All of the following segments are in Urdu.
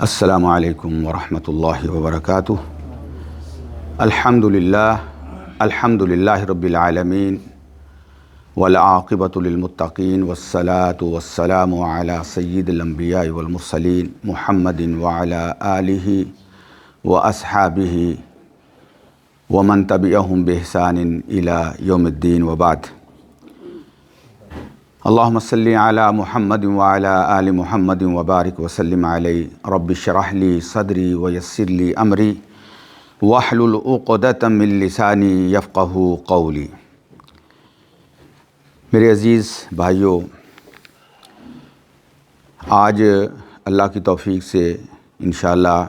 السلام علیکم ورحمۃ اللہ وبرکاتہ۔ الحمد للہ رب العالمین والعاقبۃ للمتقین والصلاۃ والسلام علی سید الانبیاء والمرسلین محمد وعلی آلہ واصحابہ ومن تبعہم بإحسان الی یوم الدین وبعد۔ اللہم صلی علی محمد وعلی آل محمد وبارک وسلم علیہ۔ رب اشرح لی صدری ویسر لی امری واحلل عقدۃ من لسانی یفقہوا قولی۔ میرے عزیز بھائیوں، آج اللہ کی توفیق سے انشاءاللہ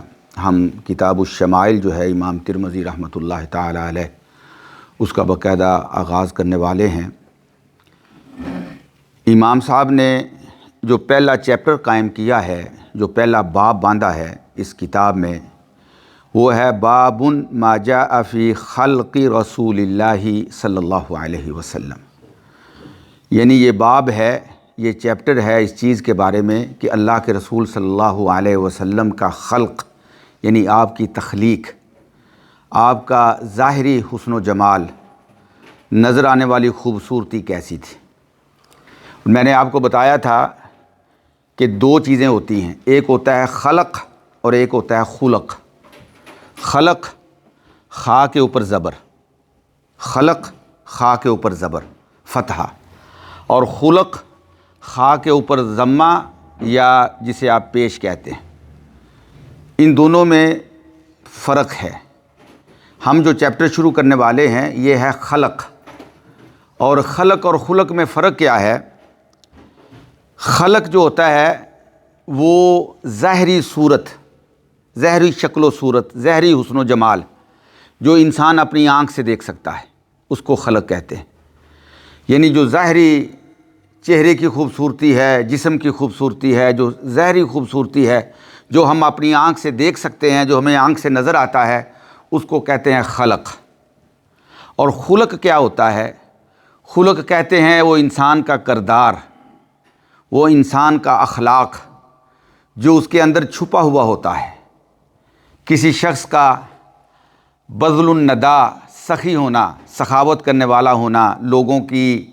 ہم کتاب الشمائل جو ہے امام ترمذی رحمۃ اللہ تعالی علیہ اس کا باقاعدہ آغاز کرنے والے ہیں۔ امام صاحب نے جو پہلا چیپٹر قائم کیا ہے، جو پہلا باب باندھا ہے اس کتاب میں، وہ ہے باب ما جاء فی خلق رسول اللہ صلی اللہ علیہ وسلم۔ یعنی یہ باب ہے، یہ چیپٹر ہے اس چیز کے بارے میں کہ اللہ کے رسول صلی اللہ علیہ وسلم کا خلق، یعنی آپ کی تخلیق، آپ کا ظاہری حسن و جمال، نظر آنے والی خوبصورتی کیسی تھی۔ میں نے آپ کو بتایا تھا کہ دو چیزیں ہوتی ہیں، ایک ہوتا ہے خلق اور ایک ہوتا ہے خلق۔ خلق خا کے اوپر زبر، خلق خا کے اوپر زبر فتحہ، اور خلق خا کے اوپر ضمہ یا جسے آپ پیش کہتے ہیں۔ ان دونوں میں فرق ہے۔ ہم جو چیپٹر شروع کرنے والے ہیں یہ ہے خلق، اور خلق اور خلق میں فرق کیا ہے؟ خلق جو ہوتا ہے وہ ظاہری صورت، ظاہری شکل و صورت، ظاہری حسن و جمال جو انسان اپنی آنکھ سے دیکھ سکتا ہے اس کو خلق کہتے ہیں۔ یعنی جو ظاہری چہرے کی خوبصورتی ہے، جسم کی خوبصورتی ہے، جو ظاہری خوبصورتی ہے، جو ہم اپنی آنکھ سے دیکھ سکتے ہیں، جو ہمیں آنکھ سے نظر آتا ہے، اس کو کہتے ہیں خلق۔ اور خلق کیا ہوتا ہے؟ خلق کہتے ہیں وہ انسان کا کردار، وہ انسان کا اخلاق جو اس کے اندر چھپا ہوا ہوتا ہے۔ کسی شخص کا بذل الندی، سخی ہونا، سخاوت کرنے والا ہونا، لوگوں کی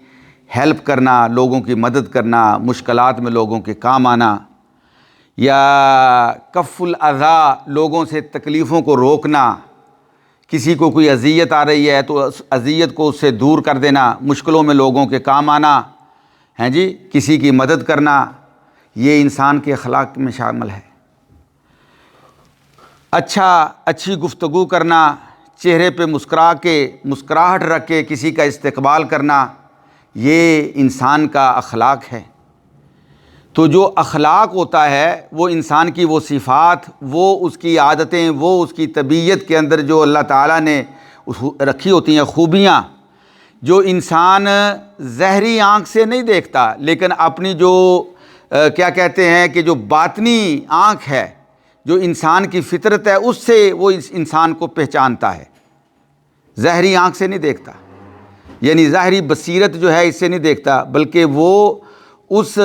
ہیلپ کرنا، لوگوں کی مدد کرنا، مشکلات میں لوگوں کے کام آنا، یا کف الاذی، لوگوں سے تکلیفوں کو روکنا، کسی کو کوئی اذیت آ رہی ہے تو اس اذیت کو اس سے دور کر دینا، مشکلوں میں لوگوں کے کام آنا، ہیں جی، کسی کی مدد کرنا، یہ انسان کے اخلاق میں شامل ہے۔ اچھی گفتگو کرنا، چہرے پہ مسکراہٹ رکھ کے کسی کا استقبال کرنا، یہ انسان کا اخلاق ہے۔ تو جو اخلاق ہوتا ہے وہ انسان کی وہ صفات، وہ اس کی عادتیں، وہ اس کی طبیعت کے اندر جو اللہ تعالیٰ نے رکھی ہوتی ہیں خوبیاں، جو انسان ظاہری آنکھ سے نہیں دیکھتا لیکن اپنی جو کیا کہتے ہیں کہ جو باطنی آنکھ ہے، جو انسان کی فطرت ہے، اس سے وہ اس انسان کو پہچانتا ہے، ظاہری آنکھ سے نہیں دیکھتا۔ یعنی ظاہری بصیرت جو ہے اس سے نہیں دیکھتا، بلکہ وہ اس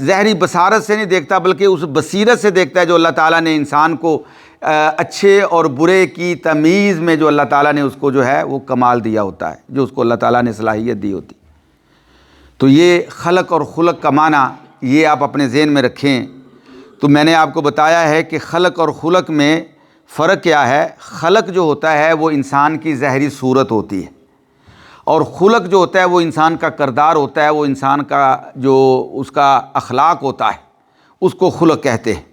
ظاہری بصارت سے نہیں دیکھتا بلکہ اس بصیرت سے دیکھتا ہے جو اللہ تعالیٰ نے انسان کو اچھے اور برے کی تمیز میں جو اللہ تعالیٰ نے اس کو جو ہے وہ کمال دیا ہوتا ہے، جو اس کو اللہ تعالیٰ نے صلاحیت دی ہوتی۔ تو یہ خلق اور خلق کا معنی یہ آپ اپنے ذہن میں رکھیں۔ تو میں نے آپ کو بتایا ہے کہ خلق اور خلق میں فرق کیا ہے۔ خلق جو ہوتا ہے وہ انسان کی ظاہری صورت ہوتی ہے، اور خلق جو ہوتا ہے وہ انسان کا کردار ہوتا ہے، وہ انسان کا جو اس کا اخلاق ہوتا ہے، اس کو خلق کہتے ہیں۔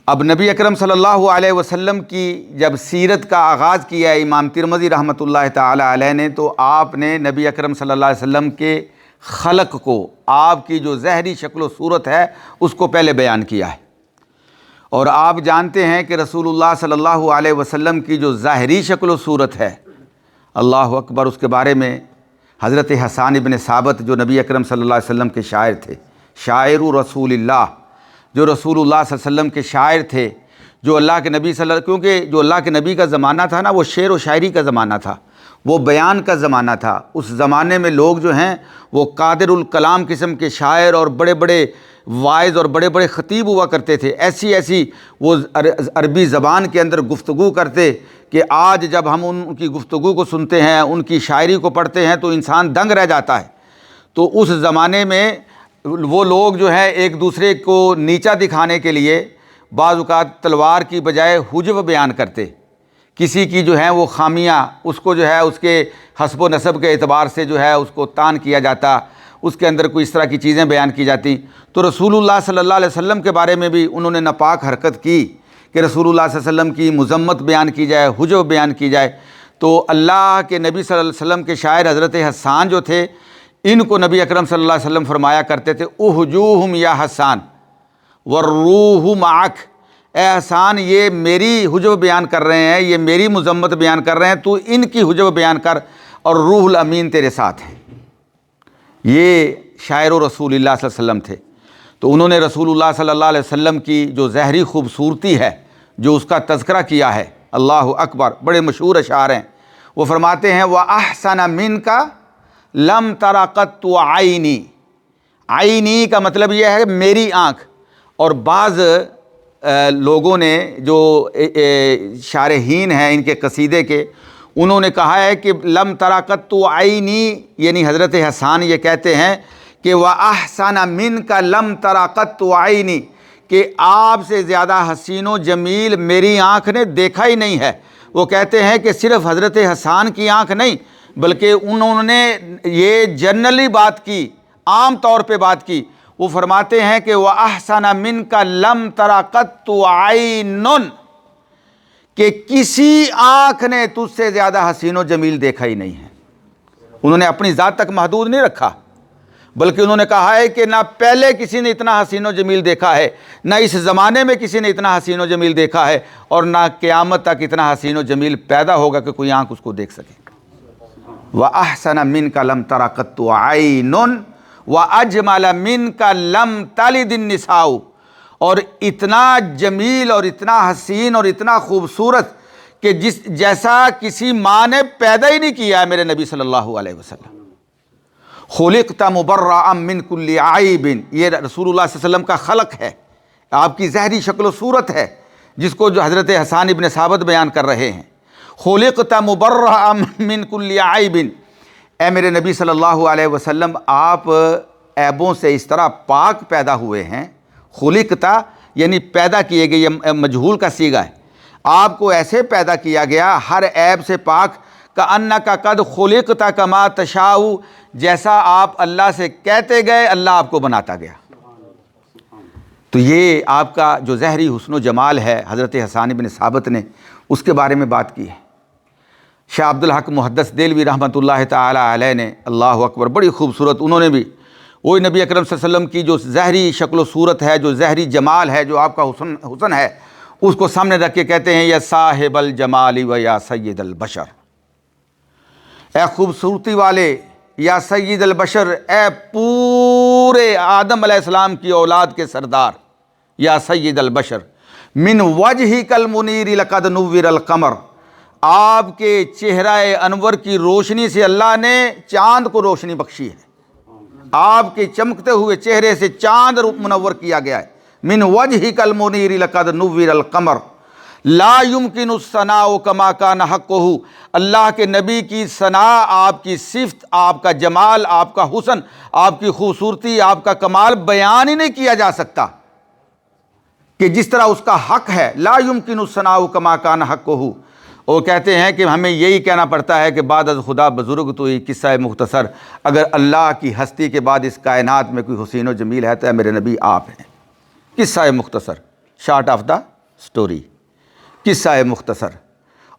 اب نبی اکرم صلی اللہ علیہ وسلم کی جب سیرت کا آغاز کیا ہے امام ترمذی رحمۃ اللہ تعالی علیہ نے، تو آپ نے نبی اکرم صلی اللہ علیہ وسلم کے خلق کو، آپ کی جو ظاہری شکل و صورت ہے اس کو پہلے بیان کیا ہے۔ اور آپ جانتے ہیں کہ رسول اللہ صلی اللہ علیہ وسلم کی جو ظاہری شکل و صورت ہے، اللہ اکبر، اس کے بارے میں حضرت حسان ابن ثابت جو نبی اکرم صلی اللہ علیہ وسلم کے شاعر تھے، شاعر رسول اللہ، جو رسول اللہ صلی اللہ علیہ وسلم کے شاعر تھے، جو اللہ کے نبی صلی اللہ علیہ وسلم، کیونکہ جو اللہ کے نبی کا زمانہ تھا نا وہ شعر و شاعری کا زمانہ تھا، وہ بیان کا زمانہ تھا۔ اس زمانے میں لوگ جو ہیں وہ قادر الکلام قسم کے شاعر اور بڑے بڑے واعظ اور بڑے بڑے خطیب ہوا کرتے تھے، ایسی ایسی وہ عربی زبان کے اندر گفتگو کرتے کہ آج جب ہم ان کی گفتگو کو سنتے ہیں، ان کی شاعری کو پڑھتے ہیں تو انسان دنگ رہ جاتا ہے۔ تو اس زمانے میں وہ لوگ جو ہے ایک دوسرے کو نیچا دکھانے کے لیے بعض اوقات تلوار کی بجائے حجب بیان کرتے، کسی کی جو ہے وہ خامیاں اس کو جو ہے اس کے حسب و نسب کے اعتبار سے جو ہے اس کو تان کیا جاتا، اس کے اندر کوئی اس طرح کی چیزیں بیان کی جاتی۔ تو رسول اللہ صلی اللہ علیہ وسلم کے بارے میں بھی انہوں نے ناپاک حرکت کی کہ رسول اللہ صلی اللہ علیہ وسلم کی مذمت بیان کی جائے، حجب بیان کی جائے۔ تو اللہ کے نبی صلی اللہ علیہ وسلم کے شاعر حضرت حسان جو تھے، ان کو نبی اکرم صلی اللہ علیہ وسلم فرمایا کرتے تھے احجوہم یا حسان والروح معک، اے حسان یہ میری حجب بیان کر رہے ہیں، یہ میری مذمت بیان کر رہے ہیں، تو ان کی حجب بیان کر اور روح الامین تیرے ساتھ ہیں۔ یہ شاعر و رسول اللہ صلی اللہ علیہ وسلم تھے۔ تو انہوں نے رسول اللہ صلی اللہ علیہ وسلم کی جو ظاہری خوبصورتی ہے، جو اس کا تذکرہ کیا ہے، اللہ اکبر، بڑے مشہور اشعار ہیں۔ وہ فرماتے ہیں وَأَحْسَنَ مِنْكَ لَمْ تَرَ قَطُّ عَيْنِي، عینی کا مطلب یہ ہے میری آنکھ۔ اور بعض لوگوں نے جو شارحین ہیں ان کے قصیدے کے، انہوں نے کہا ہے کہ لم تَرَ قَطُّ عَيْنِي، یعنی حضرت حسان یہ کہتے ہیں کہ وَأَحْسَنَ مِنْكَ لَمْ تَرَ قَطُّ عَيْنِي، کہ آپ سے زیادہ حسین و جمیل میری آنکھ نے دیکھا ہی نہیں ہے۔ وہ کہتے ہیں کہ صرف حضرت حسان کی آنکھ نہیں، بلکہ انہوں نے یہ جنرلی بات کی، عام طور پہ بات کی۔ وہ فرماتے ہیں کہ وَأَحْسَنَ مِنْكَ لَمْ تَرَ قَطُّ عَيْنٌ، کہ کسی آنکھ نے تجھ سے زیادہ حسین و جمیل دیکھا ہی نہیں ہے۔ انہوں نے اپنی ذات تک محدود نہیں رکھا، بلکہ انہوں نے کہا ہے کہ نہ پہلے کسی نے اتنا حسین و جمیل دیکھا ہے، نہ اس زمانے میں کسی نے اتنا حسین و جمیل دیکھا ہے، اور نہ قیامت تک اتنا حسین و جمیل پیدا ہوگا کہ کوئی آنکھ اس کو دیکھ سکے۔ وَأَحْسَنَ مِنْكَ لَمْ تَرَ قَطُّ عَيْنٌ وَأَجْمَلَ مِنْكَ لَمْ تَلِدِ النِّسَاءُ، اور اتنا جمیل اور اتنا حسین اور اتنا خوبصورت کہ جیسا کسی ماں نے پیدا ہی نہیں کیا ہے میرے نبی صلی اللہ علیہ وسلم۔ خُلِقْتَ مُبَرَّأً مِّن كُلِّ عَيْبٍ، یہ رسول اللہ صلی اللہ علیہ وسلم کا خلق ہے، آپ کی ظاہری شکل و صورت ہے، جس کو جو حضرت حسان ابن ثابت بیان کر رہے ہیں۔ خُلِقْتَ مُبَرَّأً مِّن كُلِّ عَيْبٍ، اے میرے نبی صلی اللہ علیہ وسلم آپ عیبوں سے اس طرح پاک پیدا ہوئے ہیں۔ خُلِقْتَ یعنی پیدا کیے گئے، یہ مجہول کا صیغہ ہے، آپ کو ایسے پیدا کیا گیا ہر عیب سے پاک، کَأَنَّكَ قَدْ خُلِقْتَ كَمَا تَشَاءُ، جیسا آپ اللہ سے کہتے گئے اللہ آپ کو بناتا گیا۔ تو یہ آپ کا جو ظاہری حسن و جمال ہے، حضرت حسان ابن ثابت نے اس کے بارے میں بات کی ہے۔ شاہ عبدالحق محدث دہلوی رحمۃ اللہ تعالی علیہ نے، اللہ اکبر، بڑی خوبصورت، انہوں نے بھی وہی نبی اکرم صلی اللہ علیہ وسلم کی جو ظاہری شکل و صورت ہے، جو ظاہری جمال ہے، جو آپ کا حسن ہے، اس کو سامنے رکھ کے کہتے ہیں یا صاحب الجمال و یا سید البشر، اے خوبصورتی والے، یا سید البشر، اے پورے آدم علیہ السلام کی اولاد کے سردار، یا سید البشر، من وجہک المنیر لقد نور القمر، آپ کے چہرہ انور کی روشنی سے اللہ نے چاند کو روشنی بخشی ہے، آپ کے چمکتے ہوئے چہرے سے چاند منور کیا گیا ہے۔ من وجہک المنیر لقد نور القمر لا یمکن الثناء کما کان حقہ، اللہ کے نبی کی ثناء، آپ کی صفت، آپ کا جمال، آپ کا حسن، آپ کی خوبصورتی، آپ کا کمال بیان ہی نہیں کیا جا سکتا کہ جس طرح اس کا حق ہے۔ لا یمکن الثناء کما کان حقہ، وہ کہتے ہیں کہ ہمیں یہی کہنا پڑتا ہے کہ بعد از خدا بزرگ تو ہی قصہ مختصر، اگر اللہ کی ہستی کے بعد اس کائنات میں کوئی حسین و جمیل ہے تو میرے نبی آپ ہیں۔ قصہ مختصر، شارٹ آف دا سٹوری، قصہ مختصر۔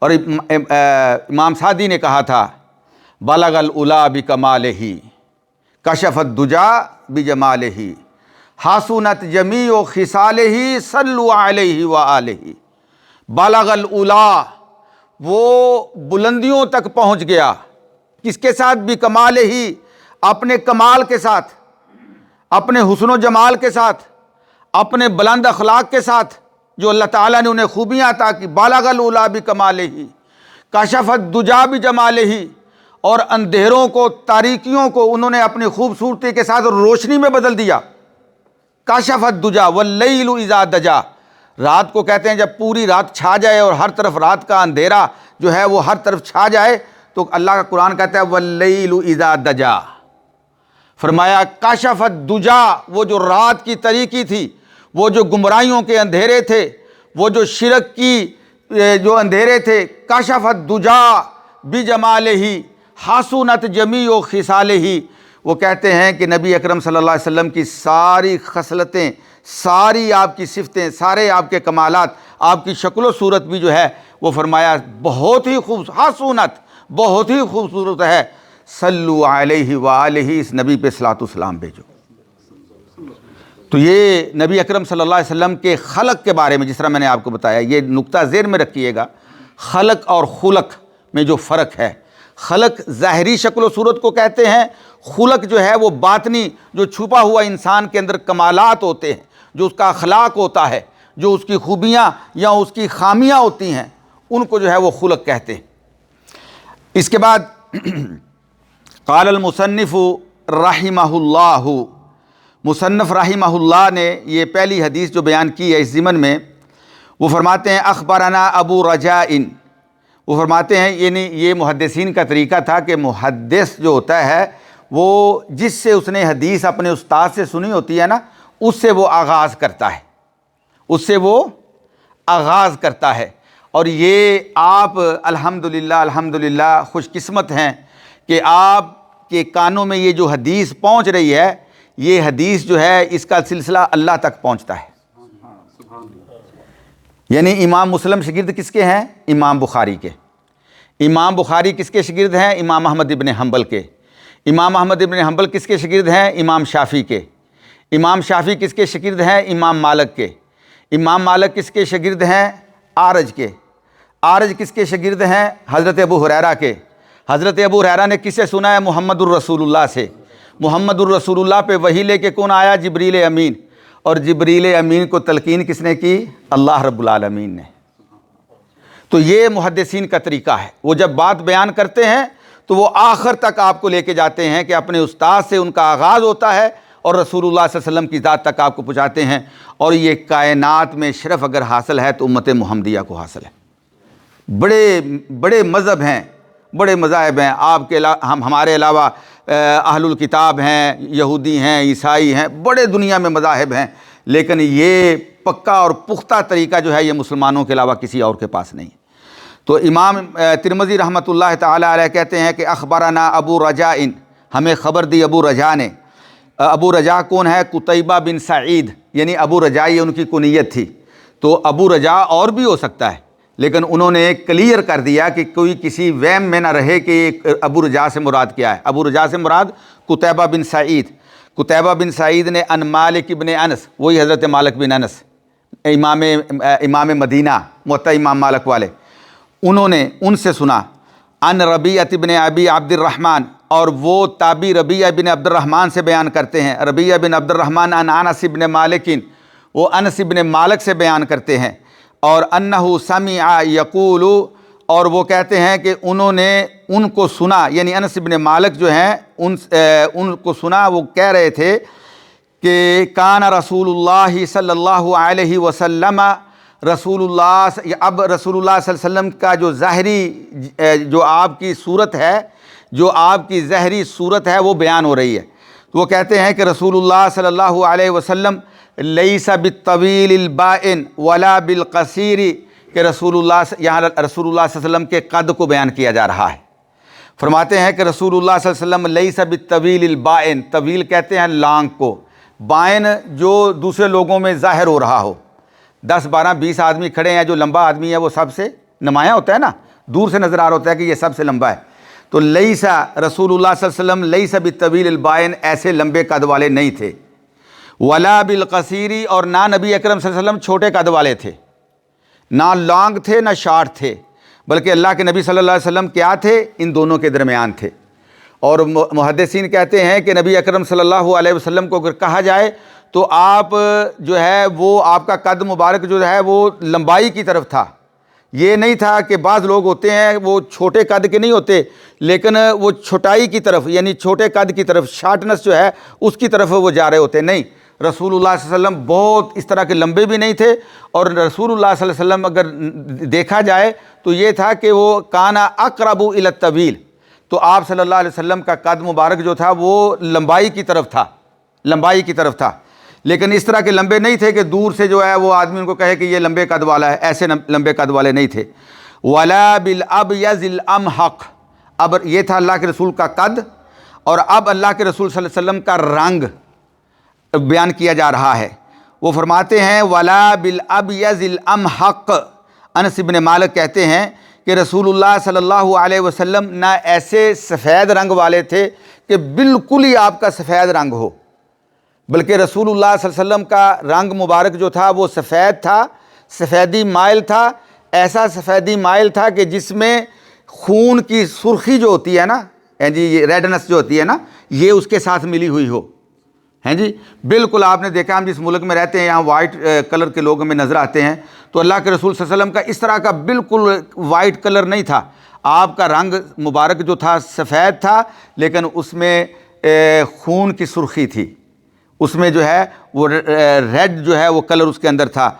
اور امام سعدی نے کہا تھا بلغ العلا بکمالہ کشف الدجا بجمالہ حسنت جمیع خصالہ صلوا علیہ وآلہ، بلغ العلا، وہ بلندیوں تک پہنچ گیا، کس کے ساتھ؟ بکمالہ، اپنے کمال کے ساتھ، اپنے حسن و جمال کے ساتھ، اپنے بلند اخلاق کے ساتھ، جو اللہ تعالیٰ نے انہیں خوبیاں عطا کی۔ بالغ العلا بکمالہ کشف الدجا بجمالہ، اور اندھیروں کو، تاریکیوں کو انہوں نے اپنی خوبصورتی کے ساتھ روشنی میں بدل دیا۔ کاشف الدجا واللیل اذا دجا، رات کو کہتے ہیں جب پوری رات چھا جائے اور ہر طرف رات کا اندھیرا جو ہے وہ ہر طرف چھا جائے، تو اللہ کا قرآن کہتا ہے واللیل اذا دجا، فرمایا کاشف الدجا، وہ جو رات کی تاریکی تھی، وہ جو گمراہیوں کے اندھیرے تھے، وہ جو شرک کی جو اندھیرے تھے، کاشف الدجا بجمالہ حسنت جمیع خصالہ، وہ کہتے ہیں کہ نبی اکرم صلی اللہ علیہ وسلم کی ساری خصلتیں، ساری آپ کی صفتیں، سارے آپ کے کمالات، آپ کی شکل و صورت بھی جو ہے وہ فرمایا بہت ہی حسنت، بہت ہی خوبصورت ہے، صلو علیہ وآلہ، اس نبی پہ صلاۃ والسلام بھیجو۔ تو یہ نبی اکرم صلی اللہ علیہ وسلم کے خلق کے بارے میں جس طرح میں نے آپ کو بتایا، یہ نقطہ ذہن میں رکھیے گا، خلق اور خلق میں جو فرق ہے، خلق ظاہری شکل و صورت کو کہتے ہیں، خلق جو ہے وہ باطنی، جو چھپا ہوا انسان کے اندر کمالات ہوتے ہیں، جو اس کا اخلاق ہوتا ہے، جو اس کی خوبیاں یا اس کی خامیاں ہوتی ہیں، ان کو جو ہے وہ خلق کہتے ہیں۔ اس کے بعد قال المصنف رحمہ اللہ، مصنف رحمہ اللہ نے یہ پہلی حدیث جو بیان کی ہے اس ضمن میں، وہ فرماتے ہیں اخبرنا ابو رجاء، وہ فرماتے ہیں یعنی یہ محدثین کا طریقہ تھا کہ محدث جو ہوتا ہے وہ جس سے اس نے حدیث اپنے استاد سے سنی ہوتی ہے نا، اس سے وہ آغاز کرتا ہے، اس سے وہ آغاز کرتا ہے۔ اور یہ آپ الحمدللہ خوش قسمت ہیں کہ آپ کے کانوں میں یہ جو حدیث پہنچ رہی ہے، یہ حدیث جو ہے اس کا سلسلہ اللہ تک پہنچتا ہے۔ یعنی امام مسلم شاگرد کس کے ہیں؟ امام بخاری کے۔ امام بخاری کس کے شاگرد ہیں؟ امام احمد ابن حنبل کے۔ امام احمد ابن حنبل کس کے شاگرد ہیں؟ امام شافعی کے۔ امام شافعی کس کے شاگرد ہیں؟ امام مالک کے۔ امام مالک کس کے شاگرد ہیں؟ اعرج کے۔ اعرج کس کے شاگرد ہیں؟ حضرت ابو ہریرہ کے۔ حضرت ابو ہریرہ نے کس سے سنا ہے؟ محمد الرسول اللہ سے۔ محمد الرسول اللہ پہ وحی لے کے کون آیا؟ جبریل امین۔ اور جبریل امین کو تلقین کس نے کی؟ اللہ رب العالمین نے۔ تو یہ محدثین کا طریقہ ہے، وہ جب بات بیان کرتے ہیں تو وہ آخر تک آپ کو لے کے جاتے ہیں کہ اپنے استاد سے ان کا آغاز ہوتا ہے اور رسول اللہ صلی اللہ علیہ وسلم کی ذات تک آپ کو پہنچاتے ہیں۔ اور یہ کائنات میں شرف اگر حاصل ہے تو امت محمدیہ کو حاصل ہے۔ بڑے بڑے مذہب ہیں، بڑے مذاہب ہیں، آپ کے ہمارے علاوہ اہل الکتاب ہیں، یہودی ہیں، عیسائی ہیں، بڑے دنیا میں مذاہب ہیں، لیکن یہ پکا اور پختہ طریقہ جو ہے یہ مسلمانوں کے علاوہ کسی اور کے پاس نہیں۔ تو امام ترمذی رحمۃ اللہ تعالی علیہ کہتے ہیں کہ اخبرنا ابو رجاء، ہمیں خبر دی ابو رجاء نے۔ ابو رجاء کون ہے؟ قتیبہ بن سعید، یعنی ابو رجاء یہ ان کی کنیت تھی۔ تو ابو رجاء اور بھی ہو سکتا ہے، لیکن انہوں نے کلیئر کر دیا کہ کوئی کسی وہم میں نہ رہے کہ ابو رجاء سے مراد کیا ہے۔ ابو رجاء سے مراد قتیبہ بن سعید۔ قتیبہ بن سعید نے ان مالک ابن انس، وہی حضرت مالک بن انس، امام مدینہ، موطا امام مالک والے، انہوں نے ان سے سنا ان ربیعہ بن ابی عبد الرحمن، اور وہ تابعی ربیعہ بن عبد الرحمن سے بیان کرتے ہیں۔ ربیعہ بن عبد الرحمن ان انس بن مالک، وہ انس بن مالک سے بیان کرتے ہیں۔ اور انہ سمع یقول، اور وہ کہتے ہیں کہ انہوں نے ان کو سنا، یعنی انس بن مالک جو ہیں ان کو سنا، وہ کہہ رہے تھے کہ کان رسول اللہ صلی اللہ علیہ وسلم، رسول اللہ، اب رسول اللہ صلی اللہ علیہ وسلم کا جو ظاہری جو آپ کی صورت ہے، جو آپ کی ظاہری صورت ہے وہ بیان ہو رہی ہے۔ تو وہ کہتے ہیں کہ رسول اللہ صلی اللہ علیہ وسلم لیس بالطویل البائن ولا بالقصیر، کہ رسول اللہ، یہاں رسول اللہ صلی اللہ علیہ وسلم کے قد کو بیان کیا جا رہا ہے۔ فرماتے ہیں کہ رسول اللہ صلی اللہ علیہ وسلم لیس بالطویل البائن، طویل کہتے ہیں لانگ کو، بائن جو دوسرے لوگوں میں ظاہر ہو رہا ہو۔ 10 12 20 آدمی کھڑے ہیں، جو لمبا آدمی ہے وہ سب سے نمایاں ہوتا ہے نا، دور سے نظر آ رہا ہوتا ہے کہ یہ سب سے لمبا ہے۔ تو لیسا، رسول اللہ صلی اللہ علیہ وسلم لیسا بالطویل البائن، ایسے لمبے قد والے نہیں تھے۔ ولا بالقصیری، اور نہ نبی اکرم صلی اللہ علیہ وسلم چھوٹے قد والے تھے، نہ لانگ تھے نہ شارٹ تھے، بلکہ اللہ کے نبی صلی اللہ علیہ وسلم کیا تھے؟ ان دونوں کے درمیان تھے۔ اور محدثین کہتے ہیں کہ نبی اکرم صلی اللہ علیہ وسلم کو اگر کہا جائے تو آپ جو ہے وہ آپ کا قد مبارک جو ہے وہ لمبائی کی طرف تھا۔ یہ نہیں تھا کہ بعض لوگ ہوتے ہیں وہ چھوٹے قد کے نہیں ہوتے، لیکن وہ چھوٹائی کی طرف، یعنی چھوٹے قد کی طرف، شارٹنس جو ہے اس کی طرف وہ جا رہے ہوتے ہیں۔ نہیں، رسول اللہ صلی اللہ علیہ وسلم بہت اس طرح کے لمبے بھی نہیں تھے، اور رسول اللہ صلی اللہ علیہ وسلم اگر دیکھا جائے تو یہ تھا کہ وہ کانا اقرب الی الطویل، تو آپ صلی اللہ علیہ وسلم کا قد مبارک جو تھا وہ لمبائی کی طرف تھا، لمبائی کی طرف تھا، لیکن اس طرح کے لمبے نہیں تھے کہ دور سے جو ہے وہ آدمی ان کو کہے کہ یہ لمبے قد والا ہے، ایسے لمبے قد والے نہیں تھے۔ ولا بالابیض الامحق، اب یہ تھا اللہ کے رسول کا قد، اور اب اللہ کے رسول صلی اللہ علیہ وسلم کا رنگ بیان کیا جا رہا ہے۔ وہ فرماتے ہیں ولا بالابیض الامحق، انس بن مالک کہتے ہیں کہ رسول اللہ صلی اللہ علیہ وسلم نہ ایسے سفید رنگ والے تھے کہ بالکل ہی آپ کا سفید رنگ ہو، بلکہ رسول اللہ صلی اللہ علیہ وسلم کا رنگ مبارک جو تھا وہ سفید تھا، سفیدی مائل تھا، ایسا سفیدی مائل تھا کہ جس میں خون کی سرخی جو ہوتی ہے نا، جی یہ ریڈنس جو ہوتی ہے نا، یہ اس کے ساتھ ملی ہوئی ہو، ہیں جی بالکل۔ آپ نے دیکھا ہم جس ملک میں رہتے ہیں یہاں وائٹ کلر کے لوگ ہمیں نظر آتے ہیں، تو اللہ کے رسول صلی اللہ علیہ وسلم کا اس طرح کا بالکل وائٹ کلر نہیں تھا، آپ کا رنگ مبارک جو تھا سفید تھا، لیکن اس میں خون کی سرخی تھی، اس میں جو ہے وہ ریڈ جو ہے وہ کلر اس کے اندر تھا۔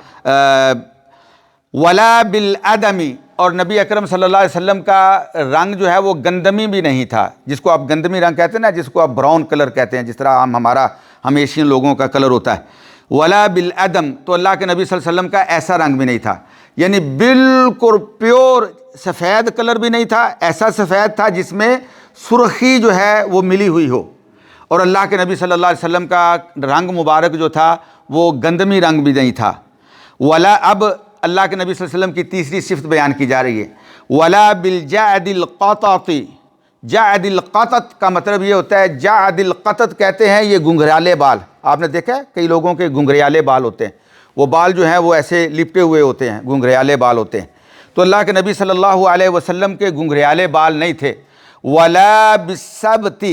ولا بالادمی، اور نبی اکرم صلی اللہ علیہ وسلم کا رنگ جو ہے وہ گندمی بھی نہیں تھا، جس کو آپ گندمی رنگ کہتے ہیں نا، جس کو آپ براؤن کلر کہتے ہیں، جس طرح ہم ایشین لوگوں کا کلر ہوتا ہے۔ ولا بالعدم، تو اللہ کے نبی صلی اللہ علیہ وسلم کا ایسا رنگ بھی نہیں تھا، یعنی بالکل پیور سفید کلر بھی نہیں تھا، ایسا سفید تھا جس میں سرخی جو ہے وہ ملی ہوئی ہو، اور اللہ کے نبی صلی اللہ علیہ وسلم کا رنگ مبارک جو تھا وہ گندمی رنگ بھی نہیں تھا۔ ولا، اب اللہ کے نبی صلی اللہ علیہ وسلم کی تیسری صفت بیان کی جا رہی ہے، ولا بالجعد القطط، جعد القطط کا مطلب یہ ہوتا ہے، جعد القطط کہتے ہیں یہ گھنگھریالے بال، آپ نے دیکھا ہے کئی لوگوں کے گھنگھریالے بال ہوتے ہیں، وہ بال جو ہیں وہ ایسے لپٹے ہوئے ہوتے ہیں، گھنگھریالے بال ہوتے ہیں، تو اللہ کے نبی صلی اللہ علیہ وسلم کے گھنگھریالے بال نہیں تھے۔ ولا بالسبط،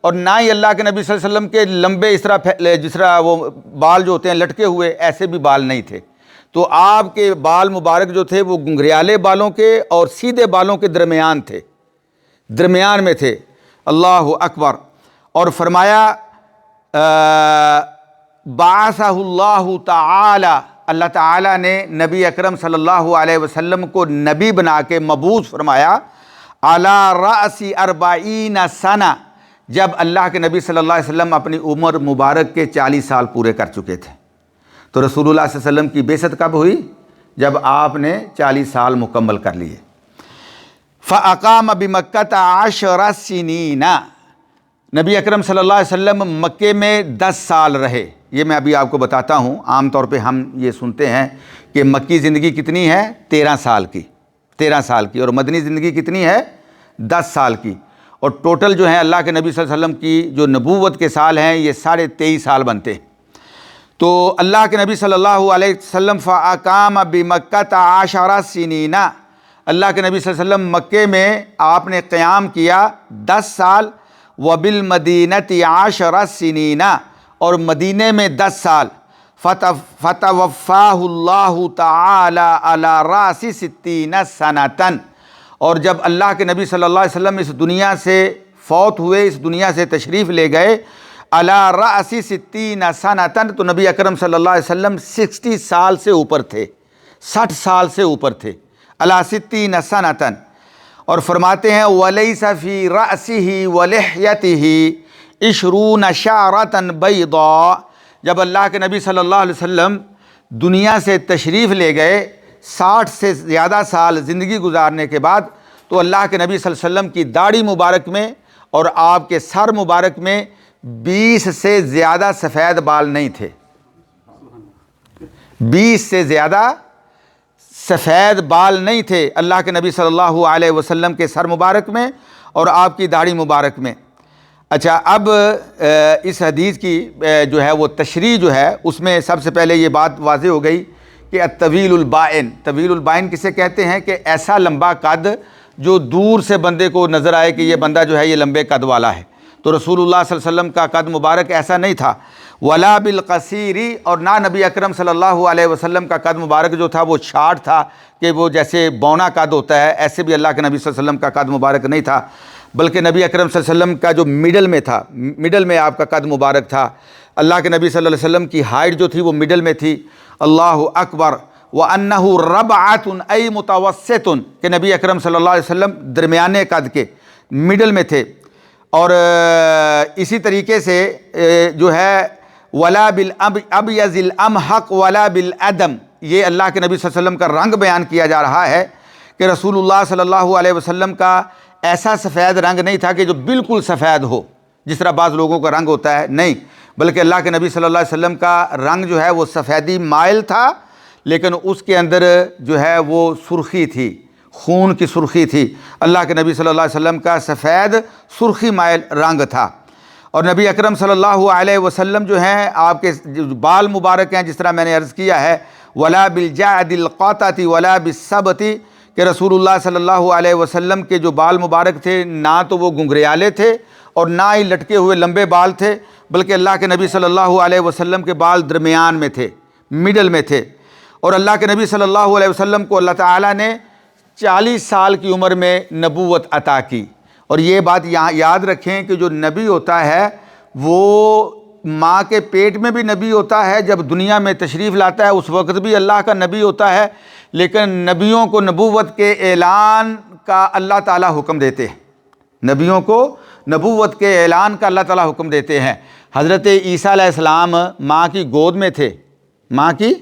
اور نہ ہی اللہ کے نبی صلی اللہ علیہ وسلم کے لمبے اس طرح جس طرح وہ بال جو ہوتے ہیں لٹکے ہوئے، ایسے بھی بال نہیں تھے، تو آپ کے بال مبارک جو تھے وہ گھنگریالے بالوں کے اور سیدھے بالوں کے درمیان تھے، درمیان میں تھے۔ اللہ اکبر۔ اور فرمایا بعثہ اللہ تعالی، اللہ تعالیٰ نے نبی اکرم صلی اللہ علیہ وسلم کو نبی بنا کے مبعوث فرمایا، علی رأس 40 سنہ، جب اللہ کے نبی صلی اللہ علیہ وسلم اپنی عمر مبارک کے 40 سال پورے کر چکے تھے۔ تو رسول اللہ صلی اللہ علیہ وسلم کی بعثت کب ہوئی؟ جب آپ نے 40 سال مکمل کر لیے۔ فَأَقَامَ بِمَكَّةَ 10 سِنِينَ، نبی اکرم صلی اللہ علیہ وسلم مکے میں 10 سال رہے۔ یہ میں ابھی آپ کو بتاتا ہوں، عام طور پہ ہم یہ سنتے ہیں کہ مکی زندگی کتنی ہے؟ 13 سال کی، 13 سال کی، اور مدنی زندگی کتنی ہے؟ 10 سال کی، اور ٹوٹل جو ہیں اللہ کے نبی صلی اللہ علیہ وسلم کی جو نبوت کے سال ہیں یہ 23.5 سال بنتے ہیں۔ تو اللہ کے نبی صلی اللہ علیہ وسلم فَأَقَامَ بِمَكَّةَ 10 سِنِينَ، اللہ کے نبی صلی اللہ علیہ وسلم مکے میں آپ نے قیام کیا 10 سال، وَبِالْمَدِينَةِ 10 سِنِينَ، اور مدینے میں 10 سال، فَتَوَفَّاهُ اللَّهُ تَعَالَى عَلَى رَأْسِ 60 سَنَةً، اور جب اللہ کے نبی صلی اللہ علیہ وسلم اس دنیا سے فوت ہوئے، اس دنیا سے تشریف لے گئے، علی رأس 60 سنۃ، تو نبی اکرم صلی اللہ علیہ وسلم 60 سال سے اوپر تھے، 60 سال سے اوپر تھے، علی 60 سنۃ۔ اور فرماتے ہیں ولیس فی رأسہ ولحیتہ 20 شعرۃ بیضاء، جب اللہ کے نبی صلی اللہ علیہ وسلم دنیا سے تشریف لے گئے 60 سے زیادہ سال زندگی گزارنے کے بعد، تو اللہ کے نبی صلی اللہ علیہ وسلم کی داڑھی مبارک میں اور آپ کے سر مبارک میں 20 سے زیادہ سفید بال نہیں تھے، 20 سے زیادہ سفید بال نہیں تھے اللہ کے نبی صلی اللہ علیہ وسلم کے سر مبارک میں اور آپ کی داڑھی مبارک میں۔ اچھا، اب اس حدیث کی جو ہے وہ تشریح جو ہے اس میں سب سے پہلے یہ بات واضح ہو گئی کہ الطویل البائن، طویل البائن کسے کہتے ہیں؟ کہ ایسا لمبا قد جو دور سے بندے کو نظر آئے کہ یہ بندہ جو ہے یہ لمبے قد والا ہے، تو رسول اللہ صلی اللہ علیہ وسلم کا قد مبارک ایسا نہیں تھا۔ ولا بالقصیری، اور نہ نبی اکرم صلی اللہ علیہ وسلم کا قد مبارک جو تھا وہ شارٹ تھا کہ وہ جیسے بونا قد ہوتا ہے، ایسے بھی اللہ کے نبی صلی اللہ علیہ وسلم کا قد مبارک نہیں تھا، بلکہ نبی اکرم صلی اللہ علیہ وسلم کا جو مڈل میں تھا، مڈل میں آپ کا قد مبارک تھا۔ اللہ کے نبی صلی اللہ علیہ وسلم کی ہائٹ جو تھی وہ مڈل میں تھی. اللہ اکبر. وَأَنَّهُ رَبْعَةٌ أَيْ مُتَوَسِّطٌ کہ نبی اکرم صلی اللہ علیہ وسلم درمیانے قد کے مڈل میں تھے. اور اسی طریقے سے جو ہے وَلَا بِالْأَبْيَضِ الْأَمْحَقِ وَلَا بِالْأَدَمِ، یہ اللہ کے نبی صلی اللہ علیہ وسلم کا رنگ بیان کیا جا رہا ہے کہ رسول اللہ صلی اللہ علیہ وسلم کا ایسا سفید رنگ نہیں تھا کہ جو بالکل سفید ہو جس طرح بعض لوگوں کا رنگ ہوتا ہے، نہیں، بلکہ اللہ کے نبی صلی اللہ علیہ وسلم کا رنگ جو ہے وہ سفیدی مائل تھا، لیکن اس کے اندر جو ہے وہ سرخی تھی، خون کی سرخی تھی. اللہ کے نبی صلی اللہ علیہ وسلم کا سفید سرخی مائل رنگ تھا. اور نبی اکرم صلی اللہ علیہ وسلم جو ہیں آپ کے جو بال مبارک ہیں، جس طرح میں نے عرض کیا ہے وَلَا بِالْجَعْدِ الْقَاطَةِ وَلَا بِالسَّبْتِ کہ رسول اللہ صلی اللہ علیہ وسلم کے جو بال مبارک تھے نہ تو وہ گنگریالے تھے اور نہ ہی لٹکے ہوئے لمبے بال تھے، بلکہ اللہ کے نبی صلی اللہ علیہ وسلم کے بال درمیان میں تھے، مڈل میں تھے. اور اللہ کے نبی صلی اللہ علیہ وسلم کو اللہ تعالیٰ نے 40 سال کی عمر میں نبوت عطا کی. اور یہ بات یہاں یاد رکھیں کہ جو نبی ہوتا ہے وہ ماں کے پیٹ میں بھی نبی ہوتا ہے، جب دنیا میں تشریف لاتا ہے اس وقت بھی اللہ کا نبی ہوتا ہے، لیکن نبیوں کو نبوت کے اعلان کا اللہ تعالیٰ حکم دیتے ہیں. نبیوں کو نبوت کے اعلان کا اللہ تعالیٰ حکم دیتے ہیں. حضرت عیسیٰ علیہ السلام ماں کی گود میں تھے، ماں کی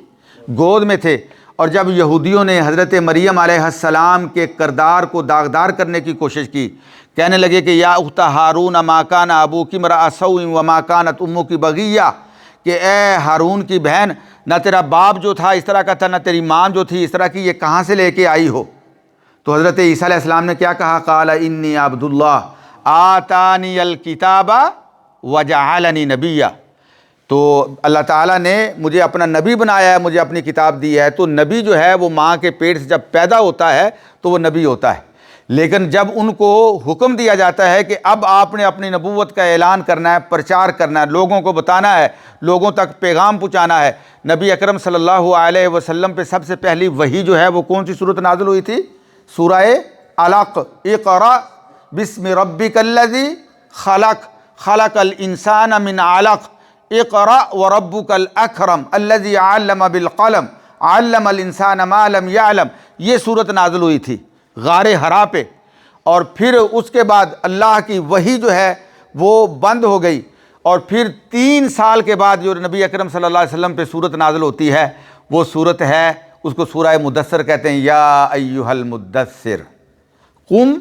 گود میں تھے، اور جب یہودیوں نے حضرت مریم علیہ السلام کے کردار کو داغدار کرنے کی کوشش کی، کہنے لگے کہ یا اخت ہارون ما کان ابوکی امرأ سوء وما کانت امک بغیہ کہ اے ہارون کی بہن، نہ تیرا باپ جو تھا اس طرح کا تھا، نہ تیری ماں جو تھی اس طرح کی، یہ کہاں سے لے کے آئی ہو؟ تو حضرت عیسیٰ علیہ السلام نے کیا کہا؟ قال انی عبد اللہ آتانی الکتاب وجعلنی نبیا. تو اللہ تعالیٰ نے مجھے اپنا نبی بنایا ہے، مجھے اپنی کتاب دی ہے. تو نبی جو ہے وہ ماں کے پیٹ سے جب پیدا ہوتا ہے تو وہ نبی ہوتا ہے، لیکن جب ان کو حکم دیا جاتا ہے کہ اب آپ نے اپنی نبوت کا اعلان کرنا ہے، پرچار کرنا ہے، لوگوں کو بتانا ہے، لوگوں تک پیغام پہنچانا ہے. نبی اکرم صلی اللہ علیہ وسلم پہ سب سے پہلی وحی جو ہے وہ کون سی صورت نازل ہوئی تھی؟ سورہ علق. اقرأ بسم ربک الذی خلق خلق الانسان من علق اقرأ وربک الاکرم الذی علم بالقلم علم الانسان ما لم یعلم. یہ صورت نازل ہوئی تھی غار حرا پہ، اور پھر اس کے بعد اللہ کی وحی جو ہے وہ بند ہو گئی. اور پھر 3 سال کے بعد جو نبی اکرم صلی اللہ علیہ وسلم پہ صورت نازل ہوتی ہے وہ صورت ہے، اس کو سورہ مدثر کہتے ہیں. یا ایھا المدثر قم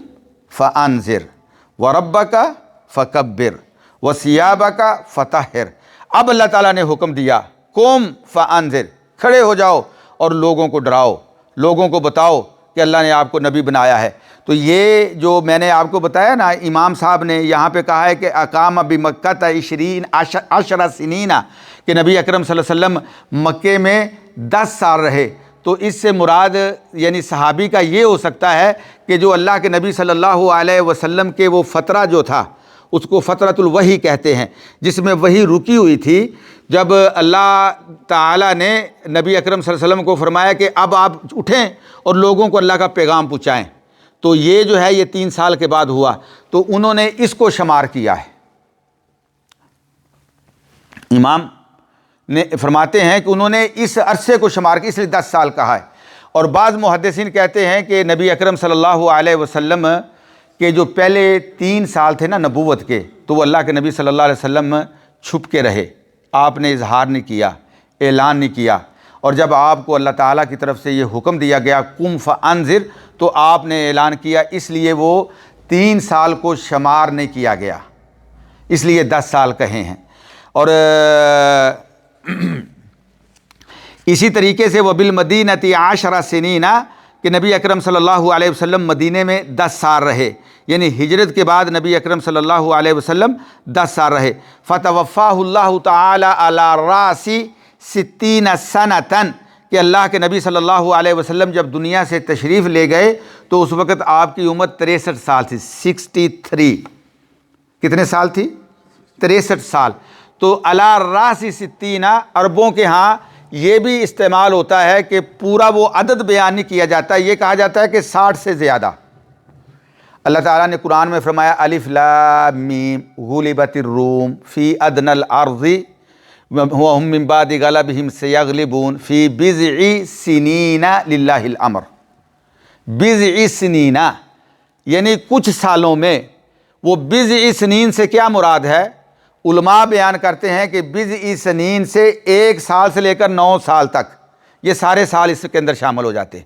فانذر وربک فکبر وثیابک فطہر. اب اللہ تعالیٰ نے حکم دیا قم فانذر، کھڑے ہو جاؤ اور لوگوں کو ڈراؤ، لوگوں کو بتاؤ کہ اللہ نے آپ کو نبی بنایا ہے. تو یہ جو میں نے آپ کو بتایا نا، امام صاحب نے یہاں پہ کہا ہے کہ اقام بمکہ 20 سنین کہ نبی اکرم صلی اللہ علیہ وسلم مکے میں 10 سال رہے. تو اس سے مراد یعنی صحابی کا یہ ہو سکتا ہے کہ جو اللہ کے نبی صلی اللہ علیہ وسلم کے وہ فترہ جو تھا اس کو فترۃ الوحی کہتے ہیں، جس میں وحی رکی ہوئی تھی. جب اللہ تعالیٰ نے نبی اکرم صلی اللہ علیہ وسلم کو فرمایا کہ اب آپ اٹھیں اور لوگوں کو اللہ کا پیغام پہنچائیں، تو یہ جو ہے یہ 3 سال کے بعد ہوا. تو انہوں نے اس کو شمار کیا ہے. امام نے فرماتے ہیں کہ انہوں نے اس عرصے کو شمار کیا، اس لیے 10 سال کہا ہے. اور بعض محدثین کہتے ہیں کہ نبی اکرم صلی اللہ علیہ وسلم کے جو پہلے 3 سال تھے نا نبوت کے، تو وہ اللہ کے نبی صلی اللہ علیہ وسلم چھپ کے رہے، آپ نے اظہار نہیں کیا، اعلان نہیں کیا. اور جب آپ کو اللہ تعالیٰ کی طرف سے یہ حکم دیا گیا قم فانذر، تو آپ نے اعلان کیا، اس لیے وہ 3 سال کو شمار نہیں کیا گیا، اس لیے 10 سال کہے ہیں. اور اسی طریقے سے وبالمدینۃ 10 سنین کہ نبی اکرم صلی اللہ علیہ وسلم مدینے میں 10 سال رہے، یعنی ہجرت کے بعد نبی اکرم صلی اللہ علیہ وسلم 10 سال رہے. فتوفاہ اللہ تعالی علی راس 60 سنۃ کہ اللہ کے نبی صلی اللہ علیہ وسلم جب دنیا سے تشریف لے گئے تو اس وقت آپ کی عمر 63 سال تھی. 63 کتنے سال تھی؟ 63 سال. تو علی راس 60 عربوں کے ہاں یہ بھی استعمال ہوتا ہے کہ پورا وہ عدد بیان نہیں کیا جاتا، یہ کہا جاتا ہے کہ 60 سے زیادہ. اللہ تعالیٰ نے قرآن میں فرمایا الف لام میم غلبت الروم فی ادنی الارض وَهُمْ مِن بَعْدِ غَلَبِهِمْ سَيَغْلِبُونَ فِي بِضْعِ سِنِينَ لِلَّهِ الْأَمْرُ۔ بِضْعِ سِنِينَ یعنی کچھ سالوں میں۔ وہ بِضْعِ سنین سے کیا مراد ہے؟ علماء بیان کرتے ہیں کہ بِضْعِ سنین سے 1 سال سے لے کر 9 سال تک، یہ سارے سال اس کے اندر شامل ہو جاتے ہیں۔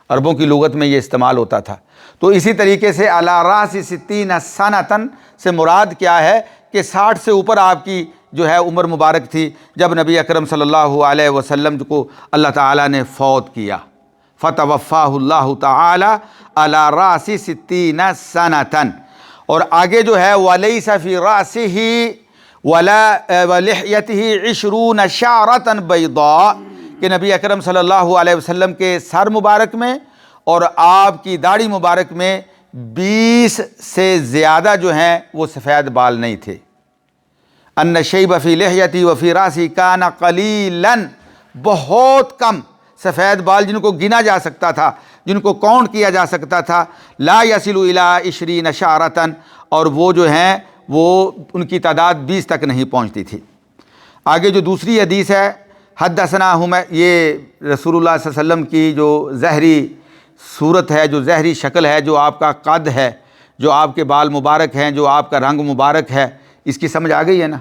عربوں کی لغت میں یہ استعمال ہوتا تھا۔ تو اسی طریقے سے علی راس 60 سنۃ سے مراد کیا ہے کہ 60 سے اوپر آپ کی جو ہے عمر مبارک تھی جب نبی اکرم صلی اللہ علیہ وسلم کو اللہ تعالیٰ نے فوت کیا۔ فتوفاہ اللہ تعالیٰ علی راس 60 سنۃ۔ اور آگے جو ہے ولیس فی راسہ ولحیتہ 20 شعرۃ بیضاء، کہ نبی اکرم صلی اللہ علیہ وسلم کے سر مبارک میں اور آپ کی داڑھی مبارک میں 20 سے زیادہ جو ہیں وہ سفید بال نہیں تھے۔ ان الشیب فی لحیتی وفی راسی کان قلیلا، بہت کم سفید بال جن کو گنا جا سکتا تھا، جن کو کاؤنٹ کیا جا سکتا تھا، لا یصل الی 20 شعرۃ، اور وہ جو ہیں وہ ان کی تعداد 20 تک نہیں پہنچتی تھی۔ آگے جو دوسری حدیث ہے، حدثنا یہ رسول اللہ صلی اللہ علیہ وسلم کی جو ظاہری صورت ہے، جو ظاہری شکل ہے، جو آپ کا قد ہے، جو آپ کے بال مبارک ہیں، جو آپ کا رنگ مبارک ہے، اس کی سمجھ آ گئی ہے نا؟